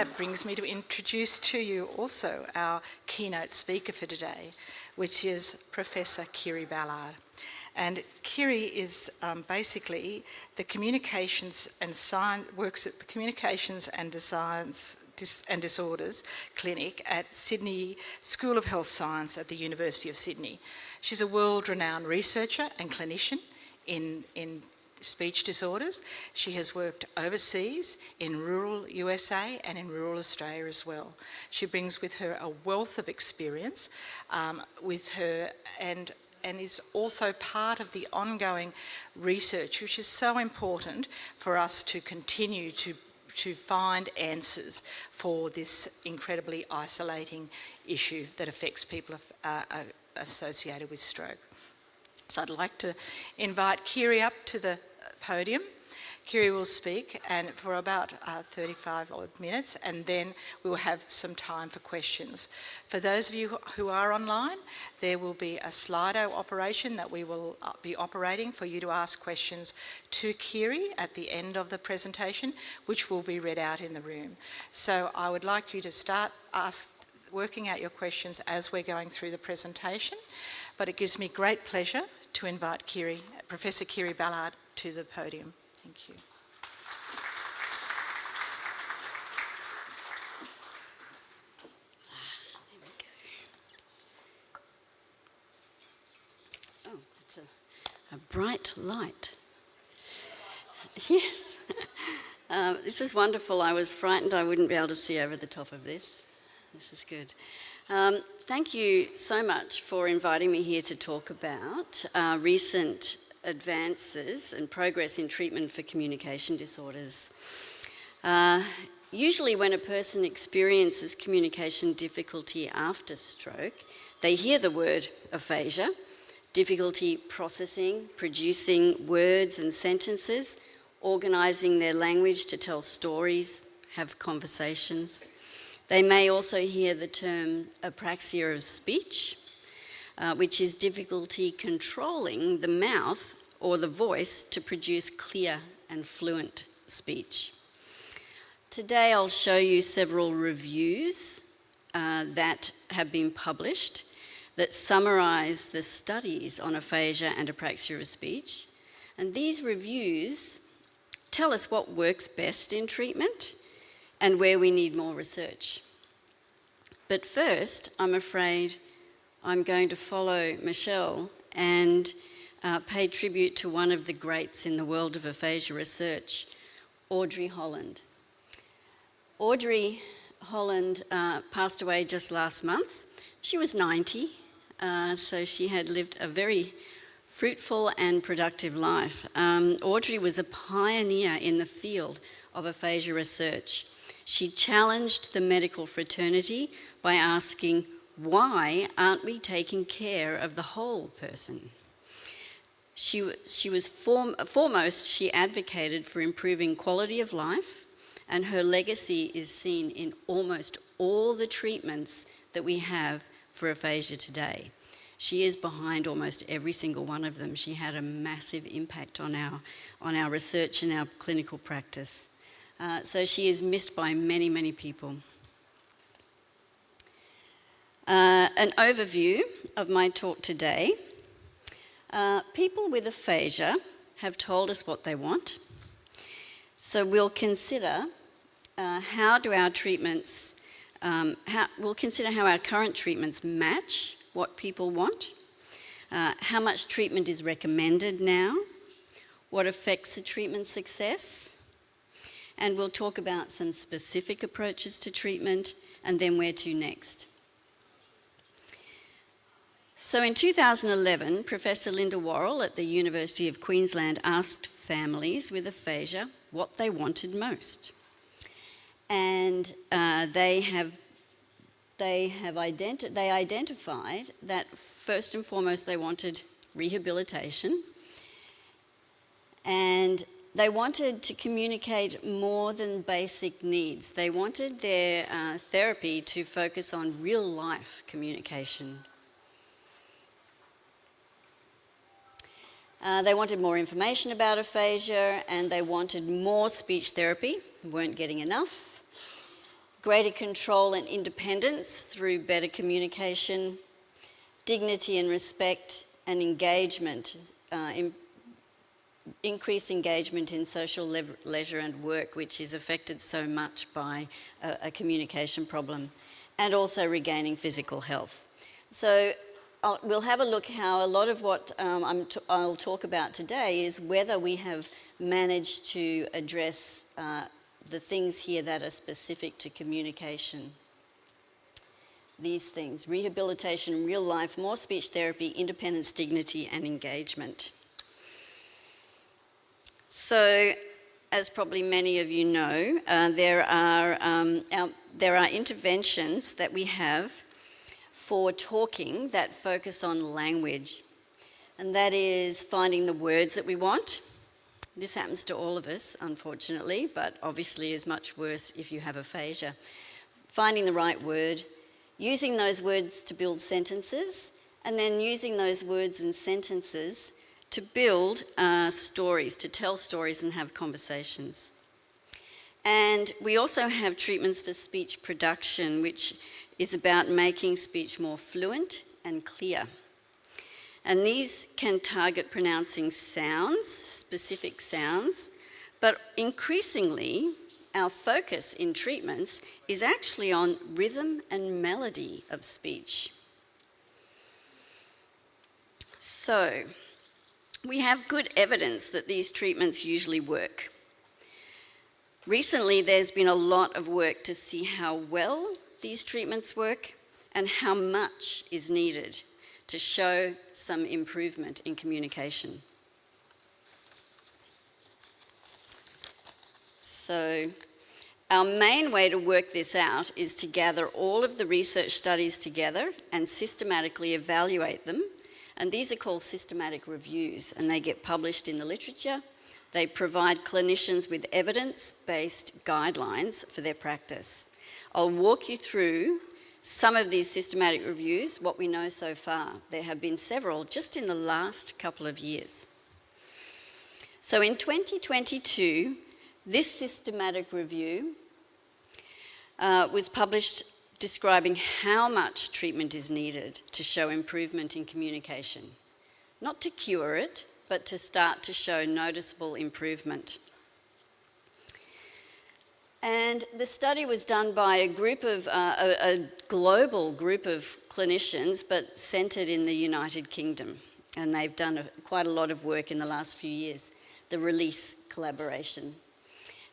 that brings me to introduce to you also our keynote speaker for today, which is Professor Kirrie Ballard. And Kirrie is basically the communications and science, works at the Communications and Disorders Clinic at Sydney School of Health Science at the University of Sydney. She's a world-renowned researcher and clinician in speech disorders. She has worked overseas in rural USA and in rural Australia as well. She brings with her a wealth of experience with her and is also part of the ongoing research, which is so important for us to continue to find answers for this incredibly isolating issue that affects people associated with stroke. So I'd like to invite Kirrie up to the podium. Kirrie will speak and for about 35 odd minutes, and then we will have some time for questions. For those of you who are online, there will be a Slido operation that we will be operating for you to ask questions to Kirrie at the end of the presentation, which will be read out in the room. So I would like you to start working out your questions as we're going through the presentation, but it gives me great pleasure to invite Professor Kirrie Ballard to the podium. Thank you. There we go. Oh, it's a bright light. Yes. This is wonderful. I was frightened I wouldn't be able to see over the top of this. This is good. Thank you so much for inviting me here to talk about recent advances and progress in treatment for communication disorders. Usually when a person experiences communication difficulty after stroke, they hear the word aphasia, difficulty processing, producing words and sentences, organising their language to tell stories, have conversations. They may also hear the term apraxia of speech, which is difficulty controlling the mouth or the voice to produce clear and fluent speech. Today I'll show you several reviews that have been published that summarise the studies on aphasia and apraxia of speech. And these reviews tell us what works best in treatment and where we need more research. But first, I'm afraid I'm going to follow Michelle and pay tribute to one of the greats in the world of aphasia research, Audrey Holland. Audrey Holland passed away just last month. She was 90, so she had lived a very fruitful and productive life. Audrey was a pioneer in the field of aphasia research. She challenged the medical fraternity by asking, why aren't we taking care of the whole person? She was foremost, she advocated for improving quality of life, and her legacy is seen in almost all the treatments that we have for aphasia today. She is behind almost every single one of them. She had a massive impact on our research and our clinical practice. So she is missed by many, many people. An overview of my talk today. People with aphasia have told us what they want. So we'll consider how our current treatments match what people want, how much treatment is recommended now, what affects the treatment success, and we'll talk about some specific approaches to treatment and then where to next. So in 2011, Professor Linda Worrell at the University of Queensland asked families with aphasia what they wanted most. And they identified that first and foremost they wanted rehabilitation, and they wanted to communicate more than basic needs. They wanted their therapy to focus on real-life communication. They wanted more information about aphasia, and they wanted more speech therapy. They weren't getting enough. greater control and independence through better communication, dignity and respect, and engagement, increased engagement in social leisure and work, which is affected so much by a communication problem, and also regaining physical health. So we'll have a look how a lot of what I'll talk about today is whether we have managed to address the things here that are specific to communication. These things: rehabilitation, real life, more speech therapy, independence, dignity, and engagement. So, as probably many of you know, there are interventions that we have for talking that focus on language, and that is finding the words that we want. This happens to all of us, unfortunately, but obviously is much worse if you have aphasia. Finding the right word, using those words to build sentences, and then using those words and sentences to build stories, to tell stories and have conversations. And we also have treatments for speech production, which is about making speech more fluent and clear. And these can target pronouncing sounds, specific sounds, but increasingly our focus in treatments is actually on rhythm and melody of speech. So, we have good evidence that these treatments usually work. Recently, there's been a lot of work to see how well these treatments work and how much is needed to show some improvement in communication. So, our main way to work this out is to gather all of the research studies together and systematically evaluate them. And these are called systematic reviews, and they get published in the literature. They provide clinicians with evidence-based guidelines for their practice. I'll walk you through some of these systematic reviews, what we know so far. There have been several just in the last couple of years. So in 2022, this systematic review was published describing how much treatment is needed to show improvement in communication. Not to cure it, but to start to show noticeable improvement. And the study was done by a global group of clinicians, but centred in the United Kingdom. And they've done quite a lot of work in the last few years, the RELEASE collaboration.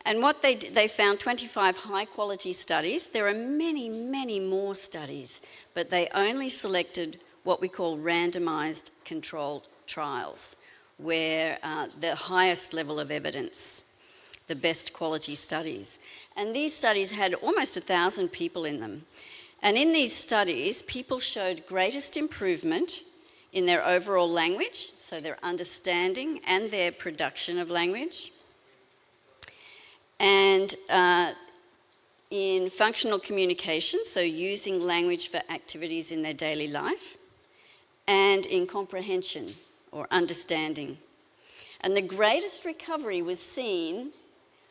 And what they found 25 high-quality studies. There are many, many more studies, but they only selected what we call randomised controlled trials, where the highest level of evidence, the best quality studies. And these studies had almost 1,000 people in them. And in these studies, people showed greatest improvement in their overall language, so their understanding and their production of language, and in functional communication, so using language for activities in their daily life, and in comprehension or understanding. And the greatest recovery was seen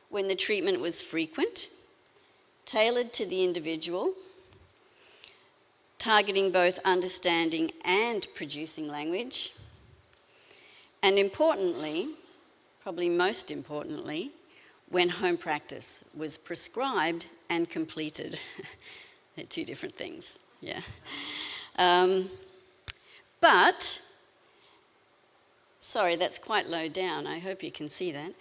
when the treatment was frequent, tailored to the individual, targeting both understanding and producing language, and importantly, probably most importantly, when home practice was prescribed and completed. They're two different things, yeah. But, sorry, that's quite low down. I hope you can see that.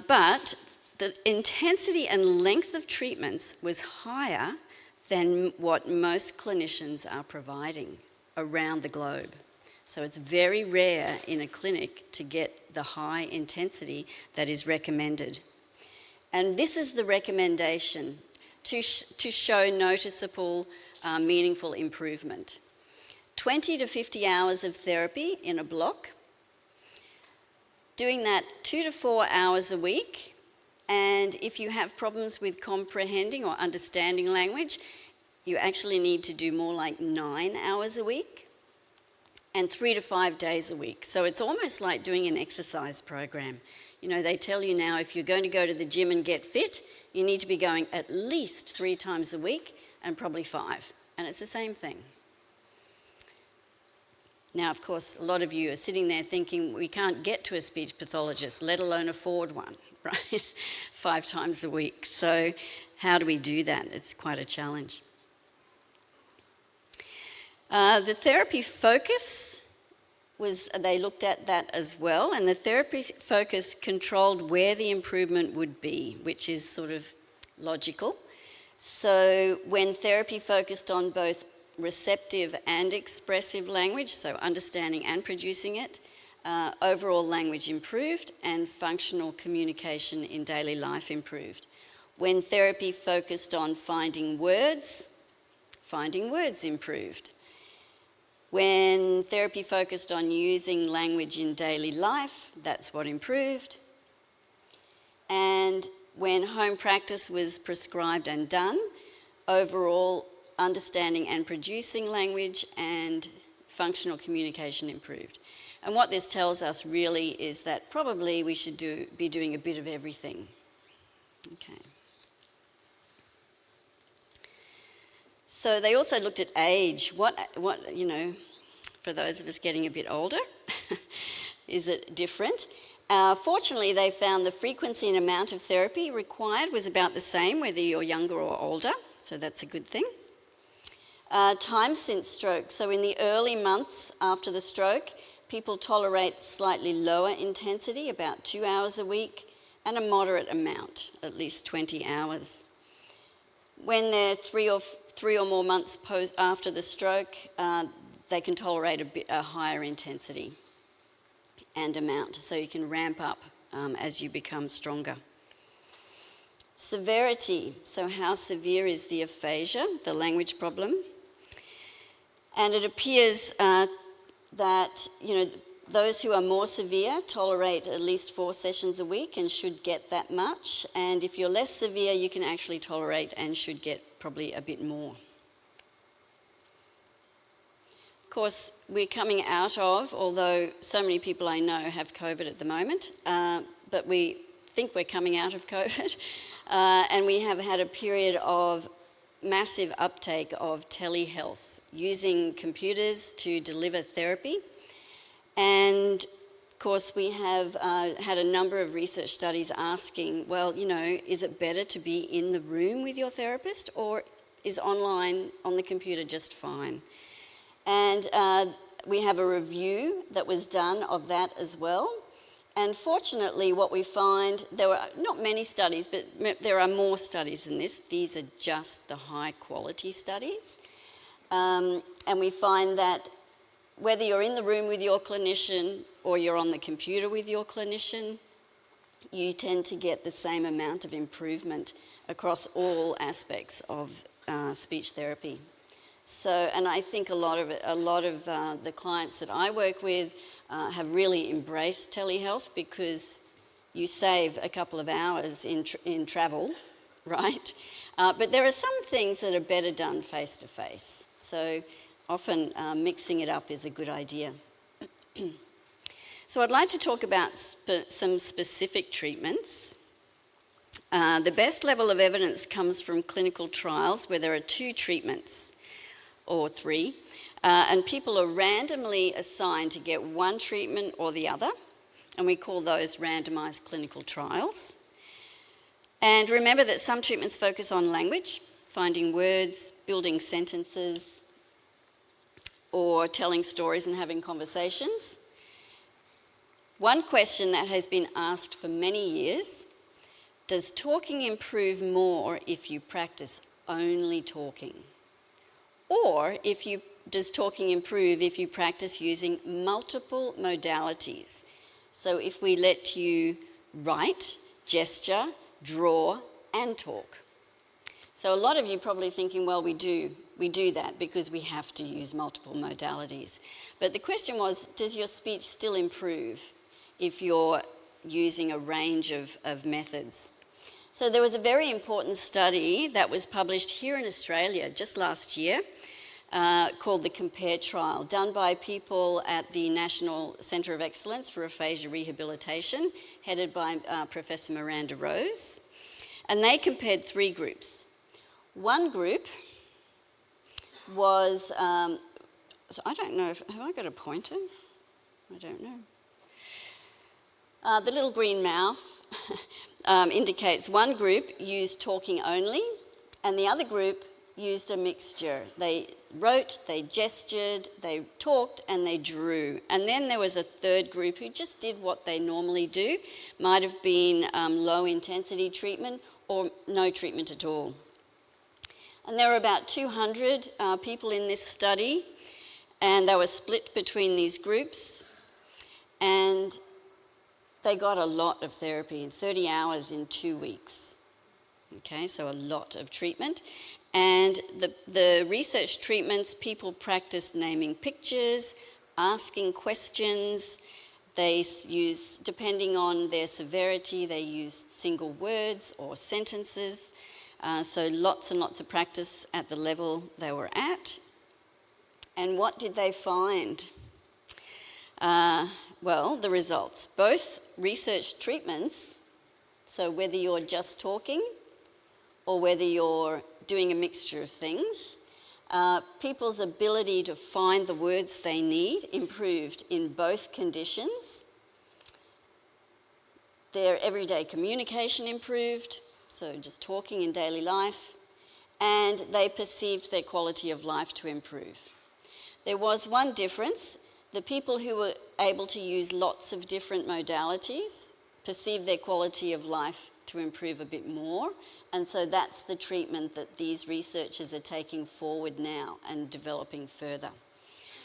But the intensity and length of treatments was higher than what most clinicians are providing around the globe. So it's very rare in a clinic to get the high intensity that is recommended. And this is the recommendation to show noticeable, meaningful improvement. 20 to 50 hours of therapy in a block, doing that 2 to 4 hours a week, and if you have problems with comprehending or understanding language, you actually need to do more like 9 hours a week, and 3 to 5 days a week. So it's almost like doing an exercise program. You know, they tell you now if you're going to go to the gym and get fit, you need to be going at least 3 times a week and probably 5. And it's the same thing. Now, of course, a lot of you are sitting there thinking we can't get to a speech pathologist, let alone afford one, right? 5 times a week. So how do we do that? It's quite a challenge. The therapy focus they looked at that as well, and the therapy focus controlled where the improvement would be, which is sort of logical. So when therapy focused on both receptive and expressive language, so understanding and producing it, overall language improved and functional communication in daily life improved. When therapy focused on finding words improved. When therapy focused on using language in daily life, that's what improved. And when home practice was prescribed and done, overall understanding and producing language and functional communication improved. And what this tells us really is that probably we should be doing a bit of everything. Okay. So they also looked at age. What for those of us getting a bit older, is it different? Fortunately, they found the frequency and amount of therapy required was about the same whether you're younger or older, so that's a good thing. Time since stroke. So in the early months after the stroke, people tolerate slightly lower intensity, about 2 hours a week, and a moderate amount, at least 20 hours. When they're three or more months after the stroke, they can tolerate a higher intensity and amount, so you can ramp up as you become stronger. Severity, so how severe is the aphasia, the language problem? And it appears that those who are more severe tolerate at least 4 sessions a week and should get that much. And if you're less severe, you can actually tolerate and should get probably a bit more. Of course, we're coming out of, although so many people I know have COVID at the moment, but we think we're coming out of COVID, and we have had a period of massive uptake of telehealth, using computers to deliver therapy. And of course, we have had a number of research studies asking, well, is it better to be in the room with your therapist, or is online on the computer just fine? And we have a review that was done of that as well. And fortunately, what we find, there were not many studies, but there are more studies than this. These are just the high quality studies. And we find that whether you're in the room with your clinician or you're on the computer with your clinician, you tend to get the same amount of improvement across all aspects of speech therapy. So, and I think a lot of the clients that I work with have really embraced telehealth because you save a couple of hours in travel, right? But there are some things that are better done face to face. So often mixing it up is a good idea. So I'd like to talk about some specific treatments. The best level of evidence comes from clinical trials where there are 2 treatments or 3, and people are randomly assigned to get one treatment or the other, and we call those randomized clinical trials. And remember that some treatments focus on language, finding words, building sentences, or telling stories and having conversations. One question that has been asked for many years: does talking improve more if you practice only talking? Or does talking improve if you practice using multiple modalities? So if we let you write, gesture, draw, and talk. So a lot of you probably thinking, well, we do that because we have to use multiple modalities. But the question was, does your speech still improve if you're using a range of methods? So there was a very important study that was published here in Australia just last year called the COMPARE trial, done by people at the National Centre of Excellence for Aphasia Rehabilitation, headed by Professor Miranda Rose. And they compared 3 groups. One group was, so I don't know, have I got a pointer? I don't know. The little green mouth indicates one group used talking only, and the other group used a mixture. They wrote, they gestured, they talked, and they drew. And then there was a third group who just did what they normally do. Might have been low intensity treatment or no treatment at all. And there were about 200 people in this study, and they were split between these groups, and they got a lot of therapy in 30 hours in 2 weeks. Okay, so a lot of treatment. And the research treatments, people practiced naming pictures, asking questions. They use, depending on their severity, they used single words or sentences. So lots and lots of practice at the level they were at. And what did they find? Well, the results. Both research treatments, so whether you're just talking or whether you're doing a mixture of things, people's ability to find the words they need improved in both conditions. Their everyday communication improved, so just talking in daily life, and they perceived their quality of life to improve. There was one difference. The people who were able to use lots of different modalities perceived their quality of life to improve a bit more, and so that's the treatment that these researchers are taking forward now and developing further.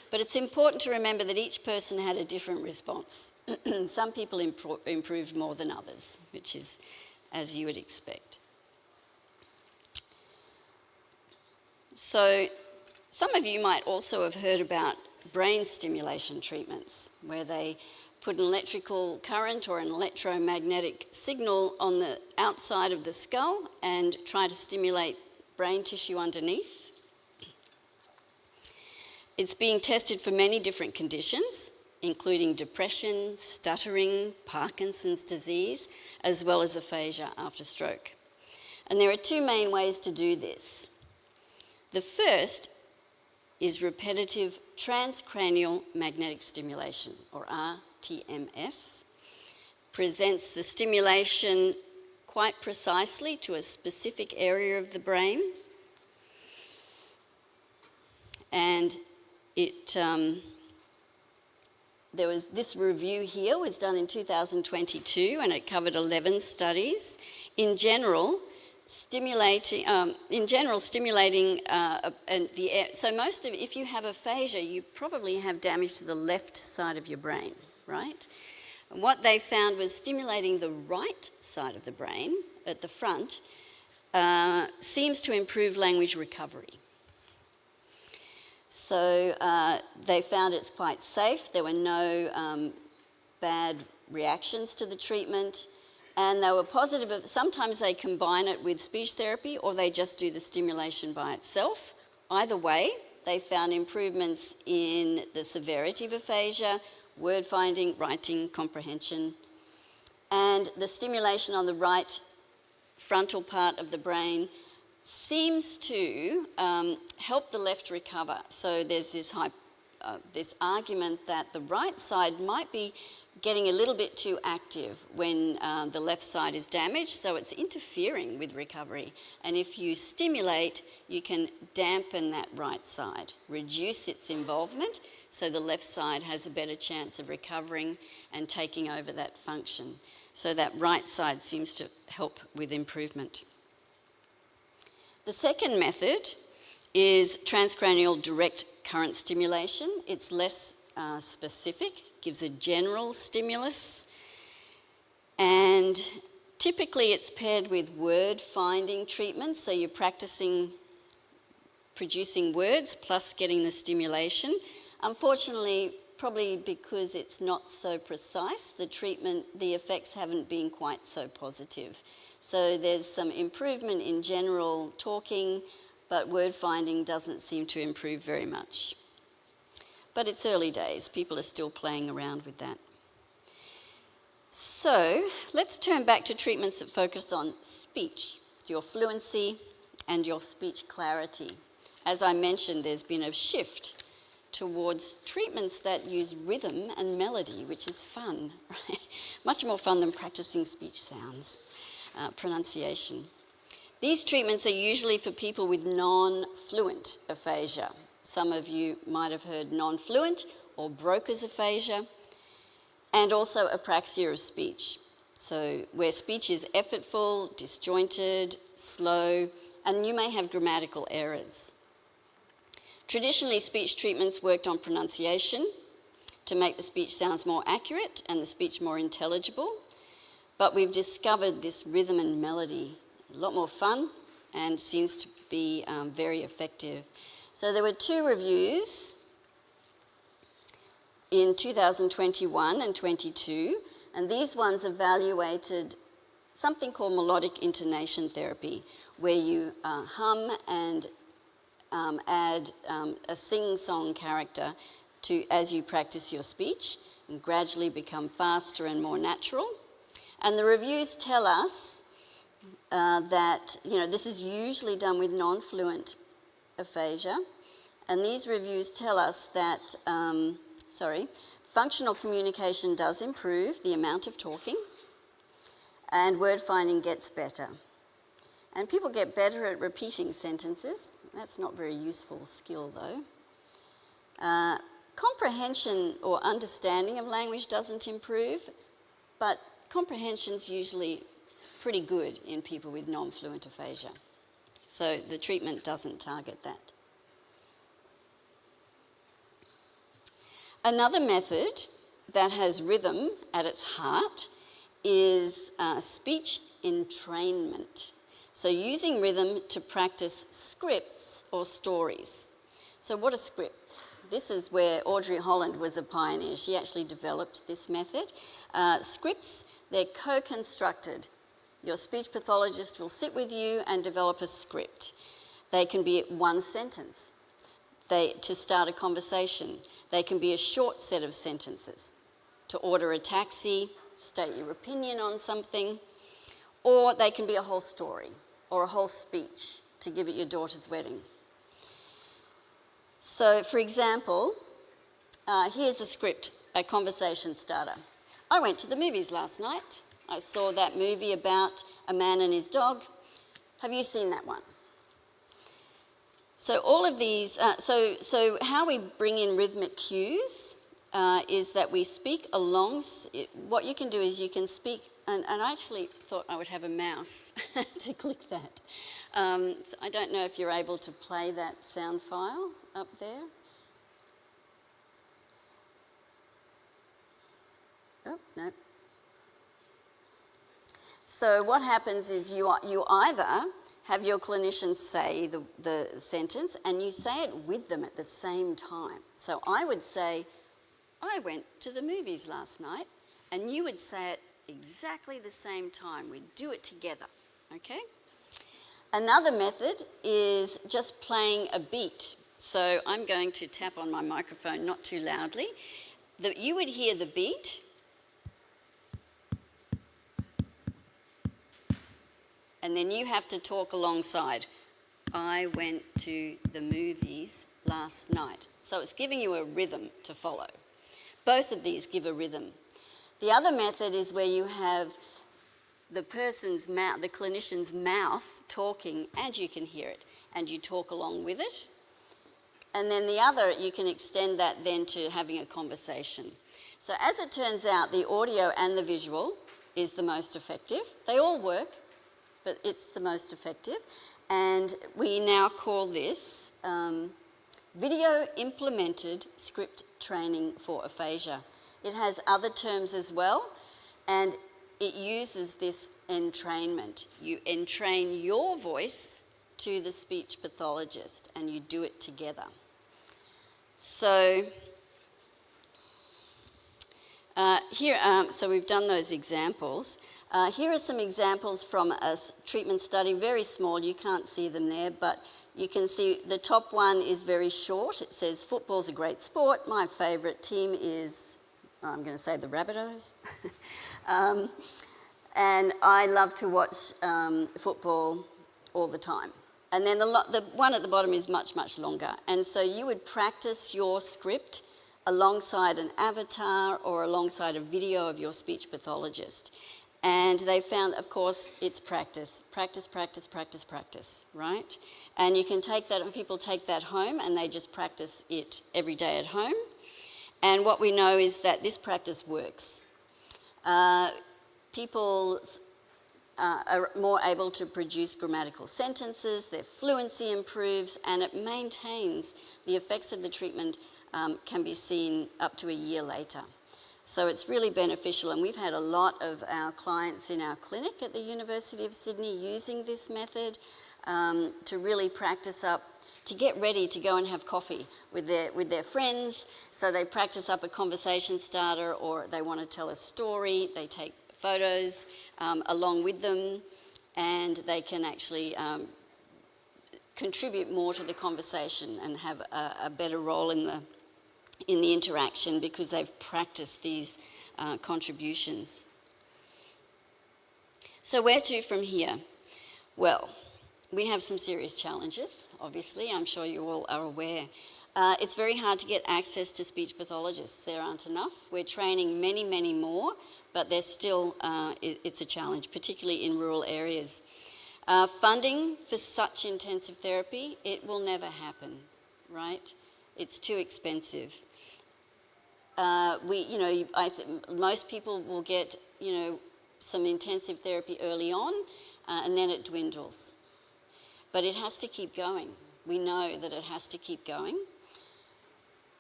But it's important to remember that each person had a different response. Some people improved more than others, which is as you would expect. So some of you might also have heard about brain stimulation treatments, where they put an electrical current or an electromagnetic signal on the outside of the skull and try to stimulate brain tissue underneath. It's being tested for many different conditions, including depression, stuttering, Parkinson's disease, as well as aphasia after stroke. And there are 2 main ways to do this. The first is repetitive transcranial magnetic stimulation, or RTMS. Presents the stimulation quite precisely to a specific area of the brain. And there was this review here was done in 2022, and it covered 11 studies. In general, stimulating so most of, if you have aphasia, you probably have damage to the left side of your brain, right? And what they found was stimulating the right side of the brain at the front seems to improve language recovery. So they found it's quite safe. There were no bad reactions to the treatment. And they were positive. Sometimes they combine it with speech therapy, or they just do the stimulation by itself. Either way, they found improvements in the severity of aphasia, word finding, writing, comprehension. And the stimulation on the right frontal part of the brain seems to help the left recover. So there's this argument that the right side might be getting a little bit too active when the left side is damaged, so it's interfering with recovery. And if you stimulate, you can dampen that right side, reduce its involvement, so the left side has a better chance of recovering and taking over that function. So that right side seems to help with improvement. The second method is transcranial direct current stimulation. It's less specific, gives a general stimulus, and typically it's paired with word finding treatments, so you're practicing producing words plus getting the stimulation. Unfortunately, probably because it's not so precise, the effects haven't been quite so positive. So there's some improvement in general talking, but word finding doesn't seem to improve very much. But it's early days, people are still playing around with that. So let's turn back to treatments that focus on speech, your fluency and your speech clarity. As I mentioned, there's been a shift towards treatments that use rhythm and melody, which is fun, right? Much more fun than practicing speech sounds, pronunciation. These treatments are usually for people with non-fluent aphasia. Some of you might have heard non-fluent or broker's aphasia, and also apraxia of speech. So where speech is effortful, disjointed, slow, and you may have grammatical errors. Traditionally, speech treatments worked on pronunciation to make the speech sounds more accurate and the speech more intelligible, but we've discovered this rhythm and melody, a lot more fun and seems to be very effective. So there were 2 reviews in 2021 and 22, and these ones evaluated something called melodic intonation therapy, where you hum and add a sing-song character to as you practice your speech and gradually become faster and more natural. And the reviews tell us that, this is usually done with non-fluent aphasia, and these reviews tell us that, functional communication does improve the amount of talking, and word finding gets better. And people get better at repeating sentences. That's not a very useful skill, though. Comprehension or understanding of language doesn't improve, but comprehension's usually pretty good in people with non-fluent aphasia. So the treatment doesn't target that. Another method that has rhythm at its heart is speech entrainment. So using rhythm to practice scripts or stories. So what are scripts? This is where Audrey Holland was a pioneer. She actually developed this method. Scripts, they're co-constructed. Your speech pathologist will sit with you and develop a script. They can be 1 sentence to start a conversation. They can be a short set of sentences to order a taxi, state your opinion on something, or they can be a whole story or a whole speech to give at your daughter's wedding. So, for example, here's a script, a conversation starter. I went to the movies last night. I saw that movie about a man and his dog. Have you seen that one? So all of these, so how we bring in rhythmic cues is that we speak along. What you can do is you can speak, and I actually thought I would have a mouse to click that. So I don't know if you're able to play that sound file up there. Oh, no. So what happens is you either have your clinicians say the sentence and you say it with them at the same time. So I would say, I went to the movies last night, and you would say it exactly the same time. We'd do it together, okay? Another method is just playing a beat. So I'm going to tap on my microphone, not too loudly. You would hear the beat, and then you have to talk alongside. I went to the movies last night. So it's giving you a rhythm to follow. Both of these give a rhythm. The other method is where you have the person's mouth, the clinician's mouth talking, and you can hear it, and you talk along with it. And then the other, you can extend that then to having a conversation. So as it turns out, the audio and the visual is the most effective. They all work, but it's the most effective. And we now call this video implemented script training for aphasia. It has other terms as well, and it uses this entrainment. You entrain your voice to the speech pathologist, and you do it together. So so we've done those examples. Here are some examples from a treatment study, very small, you can't see them there, but you can see the top one is very short. It says, football's a great sport. My favourite team is, I'm going to say the Rabbitohs. And I love to watch football all the time. And then the one at the bottom is much, much longer. And so you would practice your script alongside an avatar or alongside a video of your speech pathologist. And they found, of course, it's practice, practice, practice, practice, practice, right? And you can take that, people take that home and they just practice it every day at home. And what we know is that this practice works. People are more able to produce grammatical sentences, their fluency improves, and it maintains the effects of the treatment can be seen up to a year later. So it's really beneficial, and we've had a lot of our clients in our clinic at the University of Sydney using this method to really practice up, to get ready to go and have coffee with their friends. So they practice up a conversation starter, or they want to tell a story, they take photos along with them, and they can actually contribute more to the conversation and have a better role in the interaction because they've practiced these contributions. So where to from here? Well, we have some serious challenges, obviously. I'm sure you all are aware. It's very hard to get access to speech pathologists. There aren't enough. We're training many, many more, but there's still, it's a challenge, particularly in rural areas. Funding for such intensive therapy, it will never happen, right? It's too expensive. Most people will get, some intensive therapy early on, and then it dwindles. But it has to keep going. We know that it has to keep going.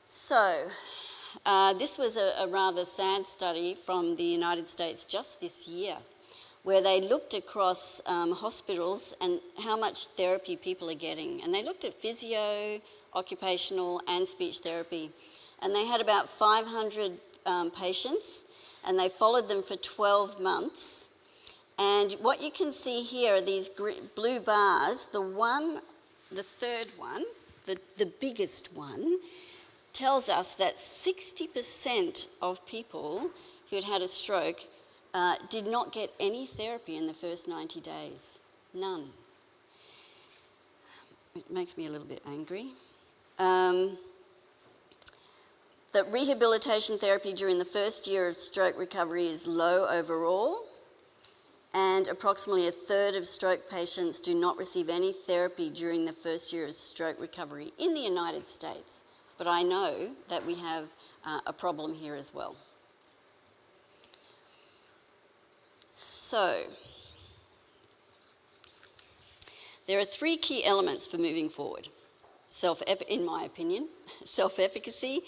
So, this was a rather sad study from the United States just this year, where they looked across hospitals and how much therapy people are getting. And they looked at physio, occupational, and speech therapy. And they had about 500 patients, and they followed them for 12 months. And what you can see here are these blue bars. The third one, the biggest one, tells us that 60% of people who had a stroke did not get any therapy in the first 90 days. None. It makes me a little bit angry. That rehabilitation therapy during the first year of stroke recovery is low overall, and approximately a third of stroke patients do not receive any therapy during the first year of stroke recovery in the United States. But I know that we have a problem here as well. So, there are three key elements for moving forward. In my opinion, self-efficacy,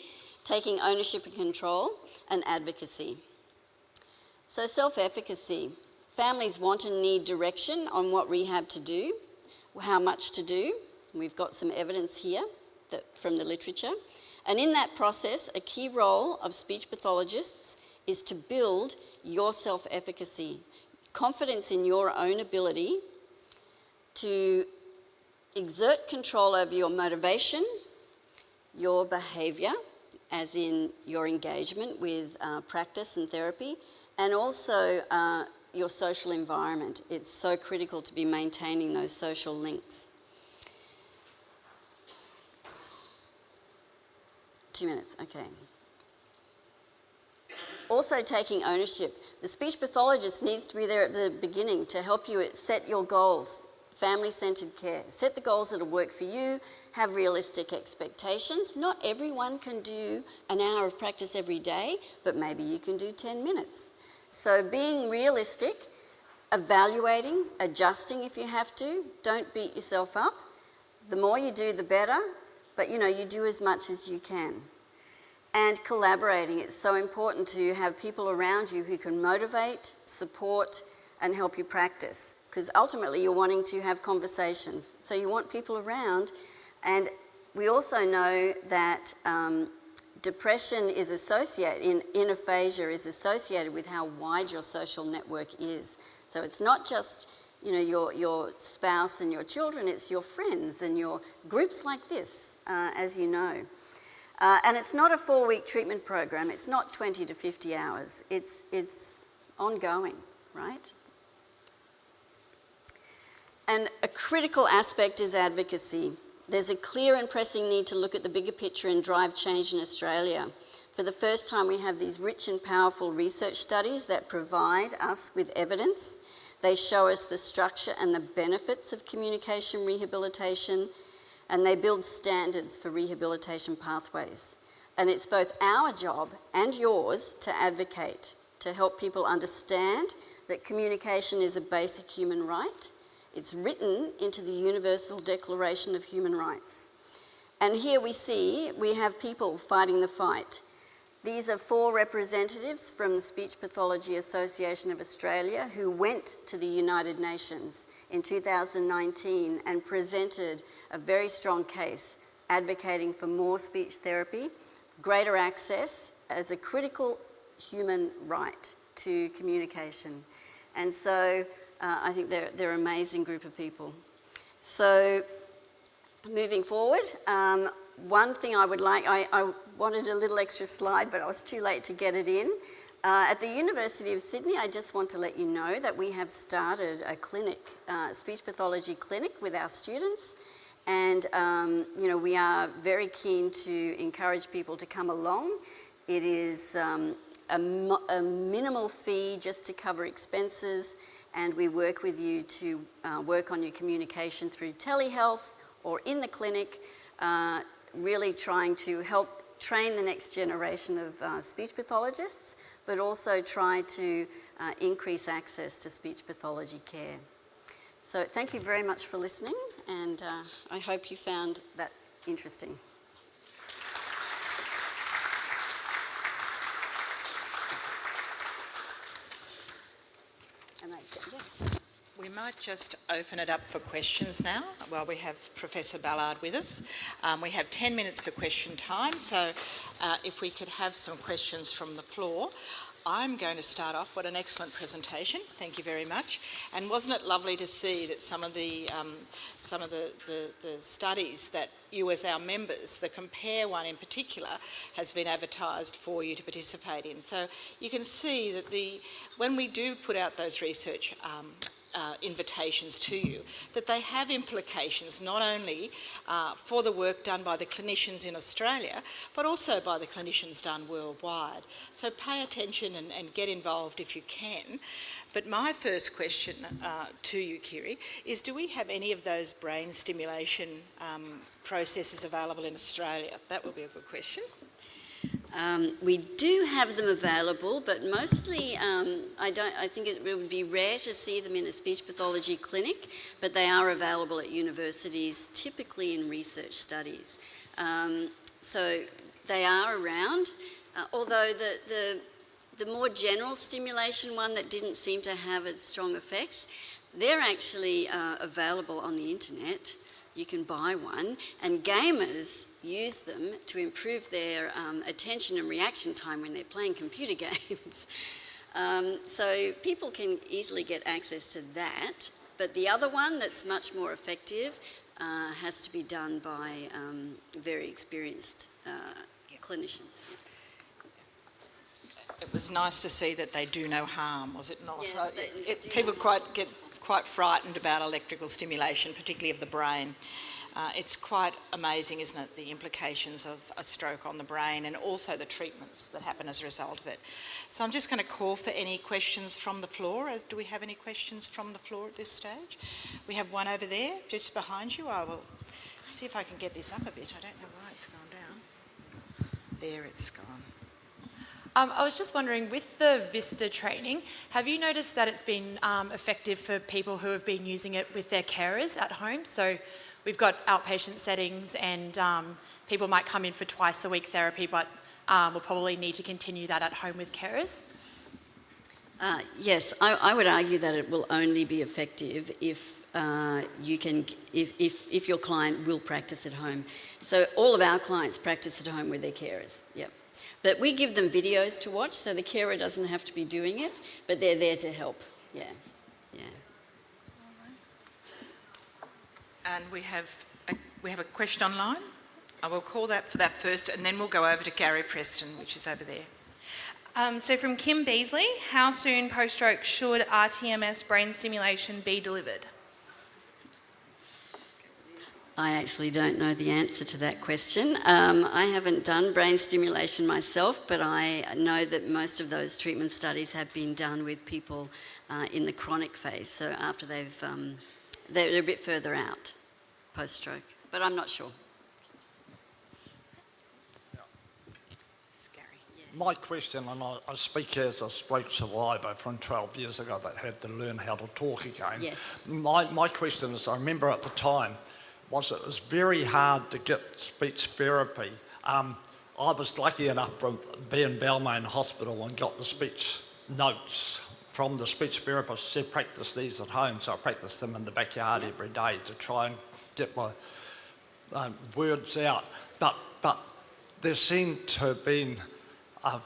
taking ownership and control, and advocacy. So self-efficacy. Families want and need direction on what rehab to do, how much to do. We've got some evidence here from the literature. And in that process, a key role of speech pathologists is to build your self-efficacy, confidence in your own ability to exert control over your motivation, your behaviour, as in your engagement with practice and therapy, and also your social environment. It's so critical to be maintaining those social links. 2 minutes, okay. Also taking ownership. The speech pathologist needs to be there at the beginning to help you set your goals, family-centred care. Set the goals that will work for you, have realistic expectations. Not everyone can do an hour of practice every day, but maybe you can do 10 minutes. So being realistic, evaluating, adjusting if you have to. Don't beat yourself up. The more you do, the better, but you do as much as you can. And collaborating. It's so important to have people around you who can motivate, support, and help you practice. Because ultimately you're wanting to have conversations. So you want people around. And we also know that depression is associated, aphasia is associated with how wide your social network is. So it's not just your spouse and your children, it's your friends and your groups like this, as you know. And it's not a 4-week treatment program, it's not 20 to 50 hours. It's ongoing, right? And a critical aspect is advocacy. There's a clear and pressing need to look at the bigger picture and drive change in Australia. For the first time, we have these rich and powerful research studies that provide us with evidence. They show us the structure and the benefits of communication rehabilitation, and they build standards for rehabilitation pathways. And it's both our job and yours to advocate, to help people understand that communication is a basic human right. It's written into the Universal Declaration of Human Rights. And here we have people fighting the fight. These are 4 representatives from the Speech Pathology Association of Australia who went to the United Nations in 2019 and presented a very strong case advocating for more speech therapy, greater access as a critical human right to communication. And so I think they're an amazing group of people. So moving forward, one thing I would like, I wanted a little extra slide, but I was too late to get it in. At the University of Sydney, I just want to let you know that we have started a clinic, speech pathology clinic with our students. And we are very keen to encourage people to come along. It is a minimal fee just to cover expenses, and we work with you to work on your communication through telehealth or in the clinic, really trying to help train the next generation of speech pathologists, but also try to increase access to speech pathology care. So thank you very much for listening, and I hope you found that interesting. Yes. We might just open it up for questions now while we have Professor Ballard with us. We have 10 minutes for question time, so if we could have some questions from the floor. I'm going to start off. What an excellent presentation. Thank you very much. And wasn't it lovely to see that some of the studies that you as our members, the Compare one in particular, has been advertised for you to participate in. So you can see that when we do put out those research invitations to you, that they have implications not only for the work done by the clinicians in Australia, but also by the clinicians done worldwide. So pay attention and get involved if you can. But my first question to you, Kirrie, is do we have any of those brain stimulation processes available in Australia? That would be a good question. We do have them available, but mostly I think it would be rare to see them in a speech pathology clinic, but they are available at universities, typically in research studies. So they are around, although the more general stimulation one that didn't seem to have as strong effects, they're actually available on the internet. You can buy one, and gamers use them to improve their attention and reaction time when they're playing computer games. So people can easily get access to that, but the other one that's much more effective has to be done by very experienced clinicians. It was nice to see that they do no harm, was it not? Yes, People get quite frightened about electrical stimulation, particularly of the brain. It's quite amazing, isn't it, the implications of a stroke on the brain and also the treatments that happen as a result of it. So I'm just going to call for any questions from the floor. Do we have any questions from the floor at this stage? We have one over there, just behind you. I will see if I can get this up a bit. I don't know why it's gone down. There it's gone. I was just wondering, with the VSpThy training, have you noticed that it's been effective for people who have been using it with their carers at home? So we've got outpatient settings and people might come in for twice a week therapy, but will probably need to continue that at home with carers. Yes, I would argue that it will only be effective if if your client will practice at home. So all of our clients practice at home with their carers. Yep. But we give them videos to watch, so the carer doesn't have to be doing it, but they're there to help. Yeah. And we have a question online. I will call that for that first, and then we'll go over to Gary Preston, which is over there. So from Kim Beasley, how soon post-stroke should RTMS brain stimulation be delivered? I actually don't know the answer to that question. I haven't done brain stimulation myself, but I know that most of those treatment studies have been done with people in the chronic phase, so after they're a bit further out post-stroke, but I'm not sure. My question, and I speak as a stroke survivor from 12 years ago that had to learn how to talk again. Yes. My question is, I remember at the time, it was very hard to get speech therapy. I was lucky enough to be in Balmain Hospital and got the speech notes from the speech therapist. Said practice these at home, so I practiced them in the backyard every day to try and get my words out. But there seemed to have been a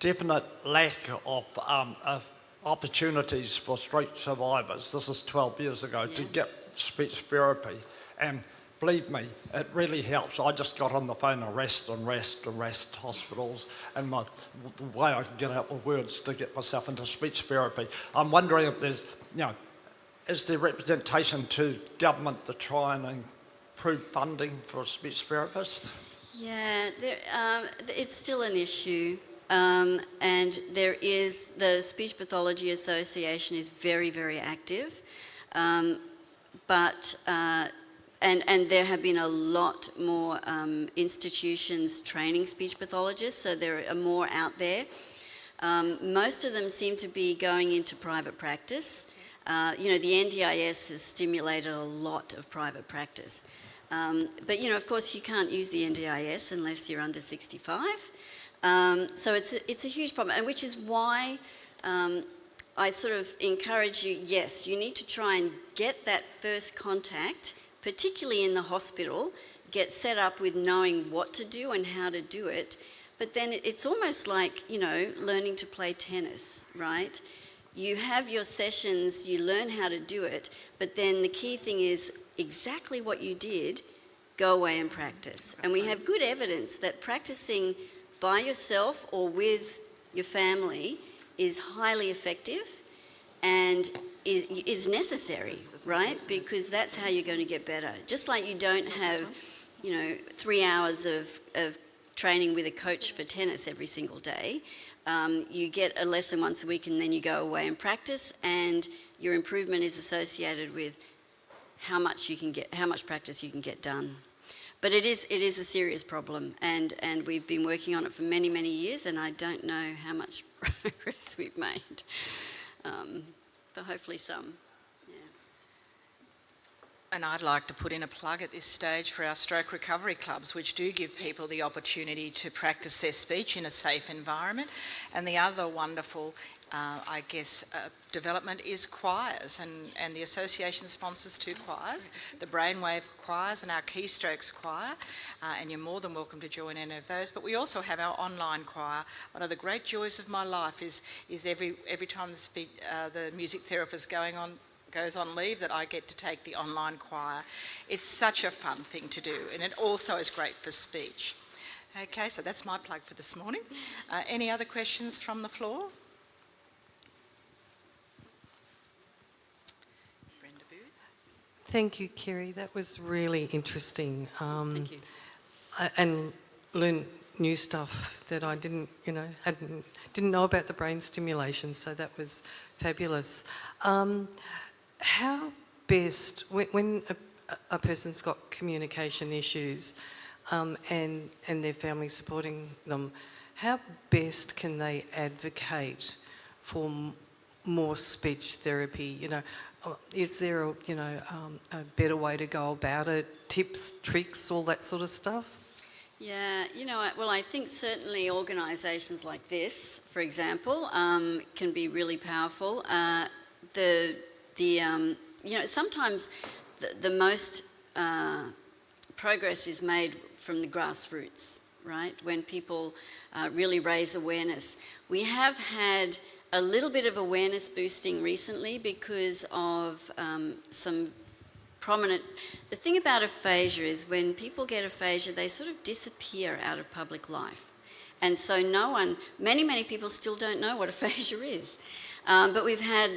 definite lack of opportunities for stroke survivors, this is 12 years ago, to get speech therapy. And believe me, it really helps. I just got on the phone and rest hospitals, and the way I can get out my words to get myself into speech therapy. I'm wondering if there's, is there representation to government to try and improve funding for speech therapists? Yeah, it's still an issue, and there is, the Speech Pathology Association is very, very active, but there have been a lot more institutions training speech pathologists, so there are more out there. Most of them seem to be going into private practice. The NDIS has stimulated a lot of private practice. But of course, you can't use the NDIS unless you're under 65. So it's a huge problem, and which is why I sort of encourage you, yes, you need to try and get that first contact, particularly in the hospital, get set up with knowing what to do and how to do it. But then it's almost like, learning to play tennis, right? You have your sessions, you learn how to do it, but then the key thing is exactly what you did, go away and practice. And we have good evidence that practicing by yourself or with your family is highly effective and is necessary, right? Because that's how you're going to get better. Just like you don't have, 3 hours of training with a coach for tennis every single day. You get a lesson once a week and then you go away and practice, and your improvement is associated with how much practice you can get done. But it is a serious problem, and we've been working on it for many, many years, and I don't know how much progress we've made, but hopefully some. And I'd like to put in a plug at this stage for our stroke recovery clubs, which do give people the opportunity to practice their speech in a safe environment. And the other wonderful, development is choirs, and the association sponsors 2 choirs, the Brainwave choirs and our Keystrokes choir, and you're more than welcome to join any of those. But we also have our online choir. One of the great joys of my life is every time the music therapist goes on leave, that I get to take the online choir. It's such a fun thing to do, and it also is great for speech. Okay, so that's my plug for this morning. Any other questions from the floor? Brenda Booth. Thank you, Kirrie. That was really interesting. Thank you. And learned new stuff that I didn't know about the brain stimulation. So that was fabulous. How best, when a person's got communication issues and their family supporting them, how best can they advocate for more speech therapy? Is there a better way to go about it? Tips, tricks, all that sort of stuff? Yeah, I think certainly organisations like this, for example, can be really powerful. Sometimes the most progress is made from the grassroots, right? When people really raise awareness. We have had a little bit of awareness boosting recently because of some prominent... The thing about aphasia is when people get aphasia, they sort of disappear out of public life. And so many people still don't know what aphasia is. But we've had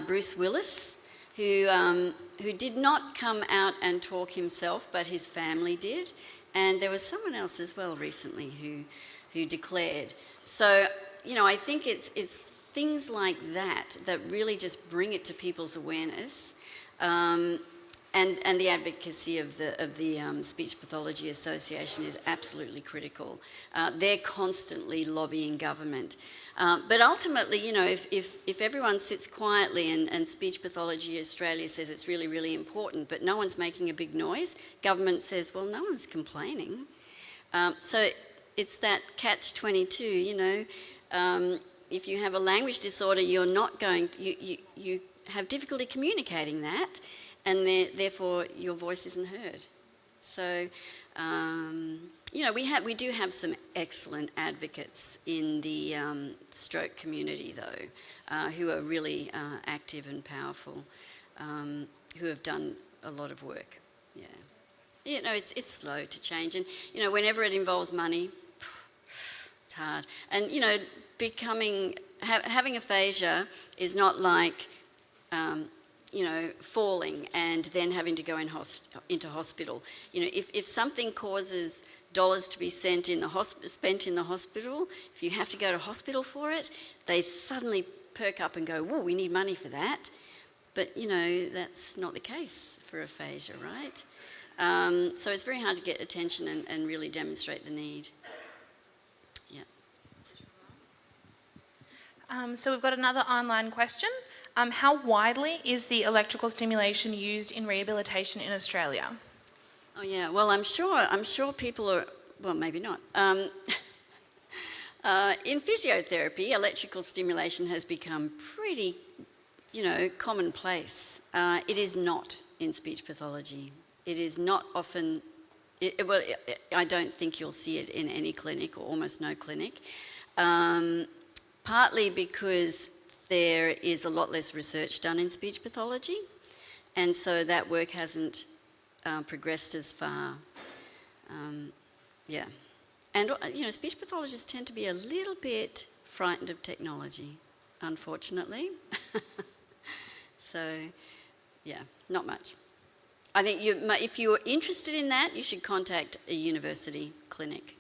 Bruce Willis, who did not come out and talk himself, but his family did. And there was someone else as well recently who declared. So, I think it's things like that really just bring it to people's awareness. And the advocacy of the Speech Pathology Association is absolutely critical. They're constantly lobbying government. But ultimately, if everyone sits quietly and Speech Pathology Australia says it's really, really important, but no one's making a big noise, government says, well, no one's complaining. So it's that catch-22, if you have a language disorder, you have difficulty communicating that, and therefore your voice isn't heard. So, we do have some excellent advocates in the stroke community, though, who are really active and powerful, who have done a lot of work. Yeah, it's slow to change, and whenever it involves money, it's hard. And having aphasia is not like falling and then having to go into hospital. If something causes dollars to be spent in the hospital, if you have to go to hospital for it, they suddenly perk up and go, whoa, we need money for that. But, that's not the case for aphasia, right? So it's very hard to get attention and really demonstrate the need. Yeah. So we've got another online question. How widely is the electrical stimulation used in rehabilitation in Australia? Oh yeah, well I'm sure people are, well maybe not. In physiotherapy, electrical stimulation has become pretty, commonplace. It is not in speech pathology. It is not often, I don't think you'll see it in any clinic or almost no clinic. Partly because there is a lot less research done in speech pathology, and so that work hasn't progressed as far. Yeah. And, speech pathologists tend to be a little bit frightened of technology, unfortunately. So, yeah, not much. I think if you're interested in that, you should contact a university clinic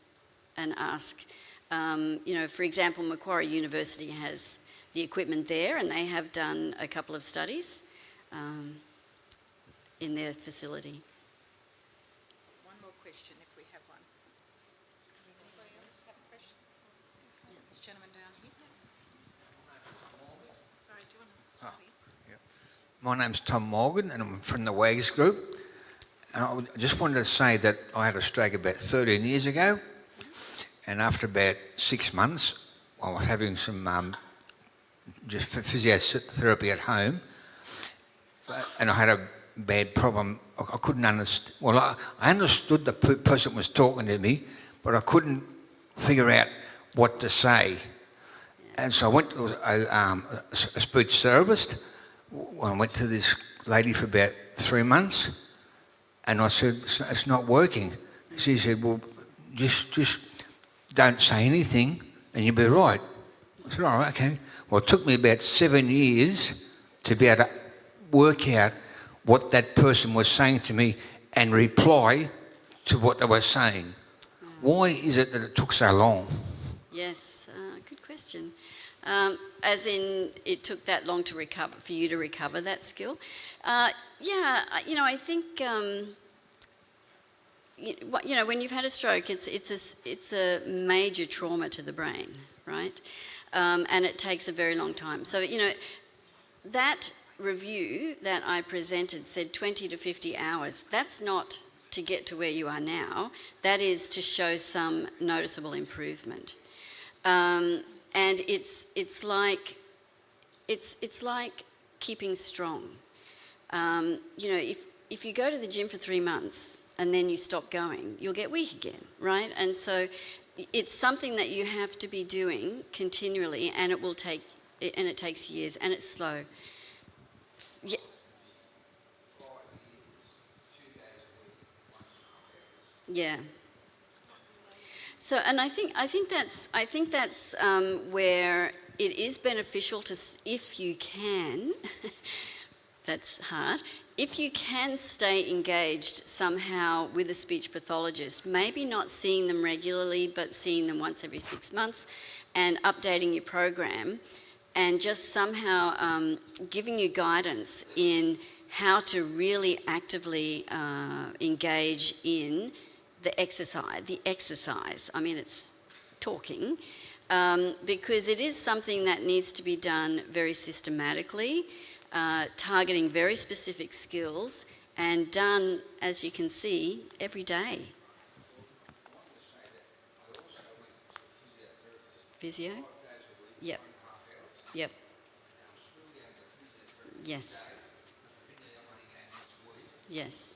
and ask. For example, Macquarie University has the equipment there, and they have done a couple of studies in their facility. One more question, if we have one. Anybody else have a question? Yeah, this gentleman down here. Sorry, do you want to start here? My name's Tom Morgan, and I'm from the WAGS group. And I just wanted to say that I had a stroke about 13 years ago, and after about 6 months, I was having some just physiotherapy at home, and I had a bad problem. I couldn't understand. Well, I understood the person was talking to me, but I couldn't figure out what to say. And so I went to a speech therapist. I went to this lady for about 3 months, and I said, "It's not working." She said, "Well, just don't say anything, and you'll be right." I said, "All right, okay." Well, it took me about 7 years to be able to work out what that person was saying to me and reply to what they were saying. Why is it that it took so long? Yes, good question. As in, it took that long to recover, for you to recover that skill. I think, when you've had a stroke, it's a major trauma to the brain, right? And it takes a very long time. So, that review that I presented said 20 to 50 hours. That's not to get to where you are now. That is to show some noticeable improvement. And it's like keeping strong. If you go to the gym for 3 months and then you stop going, you'll get weak again, right? And so it's something that you have to be doing continually, and it takes years, and it's slow. Yeah. Yeah. So, and I think that's where it is beneficial to, if you can, that's hard, if you can stay engaged somehow with a speech pathologist, maybe not seeing them regularly, but seeing them once every 6 months and updating your program and just somehow giving you guidance in how to really actively engage in the exercise. I mean, it's talking, because it is something that needs to be done very systematically, targeting very specific skills, and done, as you can see, every day. Physio? Yep. Yep. Yes. Yes.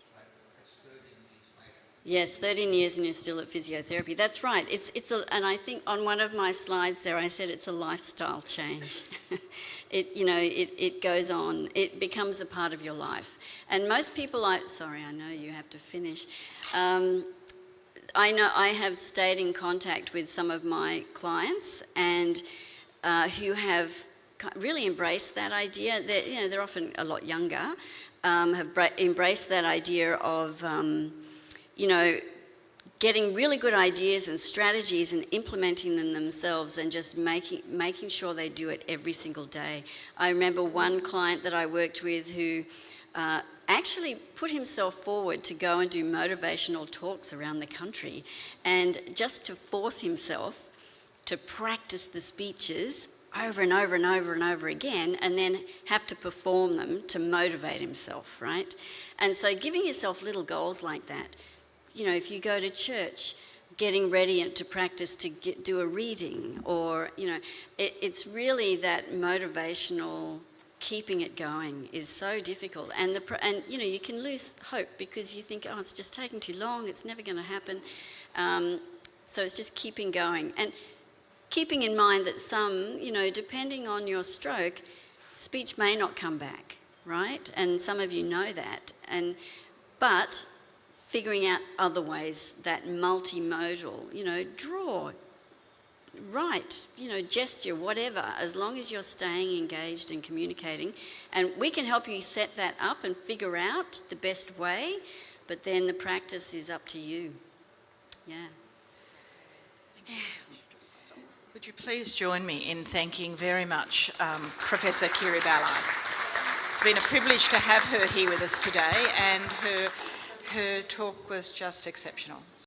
Yes, 13 years and you're still at physiotherapy. That's right. And I think on one of my slides there I said it's a lifestyle change. It goes on. It becomes a part of your life. And most people, I know you have to finish. I know I have stayed in contact with some of my clients and who have really embraced that idea. They're often a lot younger, have embraced that idea of getting really good ideas and strategies and implementing them themselves and just making sure they do it every single day. I remember one client that I worked with who actually put himself forward to go and do motivational talks around the country, and just to force himself to practice the speeches over and over and over and over again, and then have to perform them to motivate himself, right? And so giving yourself little goals like that, if you go to church, getting ready to practice to do a reading, or, it's really that motivational, keeping it going is so difficult. And you can lose hope because you think, it's just taking too long, it's never going to happen. So it's just keeping going. And keeping in mind that some, depending on your stroke, speech may not come back, right? And some of you know that. But figuring out other ways, that multimodal, draw, write, gesture, whatever, as long as you're staying engaged and communicating. And we can help you set that up and figure out the best way, but then the practice is up to you. Yeah. Would you please join me in thanking very much Professor Kirrie Ballard. It's been a privilege to have her here with us today, and her talk was just exceptional.